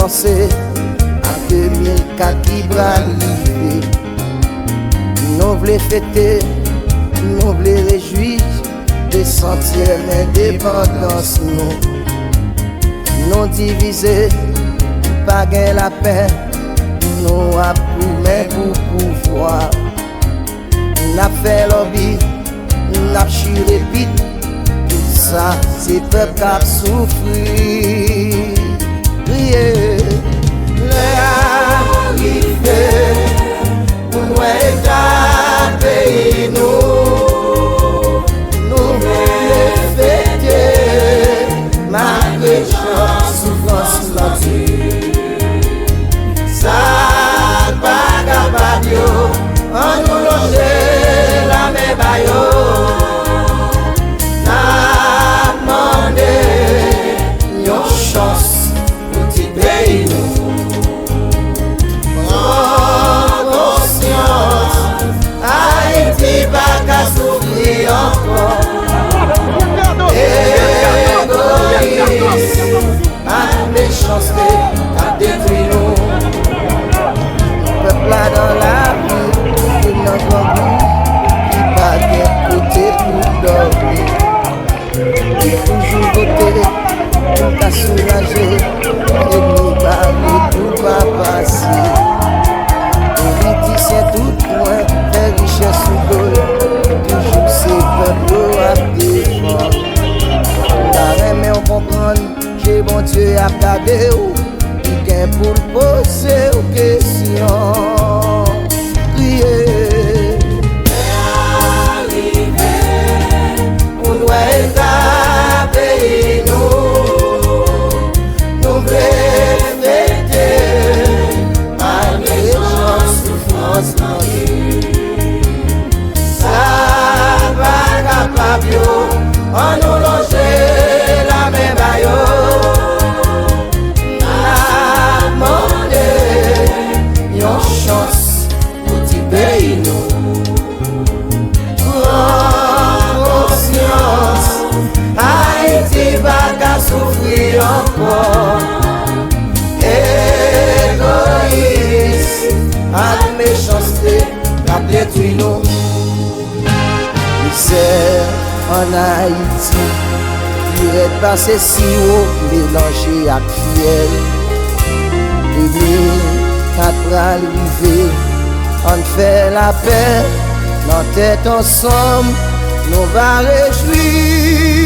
penser à 2004 qui va arriver. Nous voulons fêter, nous voulons réjouir des centièmes d'indépendance. Nous divisés, pas gain la paix, nous avons mais pour pouvoir. N'a fait lobby, n'a chiré vite, tout ça c'est peuple qui a souffert. Priez, l'arrivée, pour nous pays nous voulons fêter, malgré chance, souffrance, l'antique. Ça pas capable, on nous longe la même bayo. N'a demandé une chance pour petit pays nous. Prends conscience, Haïti pas qu'à souffrir encore. Égoïste, à méchanceté, à détruire nous. Peuple là dans la rue, il n'a pas vu, il pas de côté pour dormir. Il toujours voté, pour t'a soulager, et nous pas tout va passer. Politicien tout loin, fait richesse sous l'eau, toujours c'est peuple à défendre. La reine on comprend, j'ai bon Dieu à garder où. Pour poser aux questions, prier. Arriver, on doit être pays nous voulons fêter, malgré chance, souffrance, ça va capable, on nous longe la même bayo. Chance pour petit pays nous. Prends conscience, Haïti va qu'à souffrir encore. Égoïste, à méchanceté, qu'a détruit nous. Misère en Haïti, il est passé si haut, mélangé à fiel. Quatre arrivés, on fait la paix, nos têtes ensemble, nous va réjouir.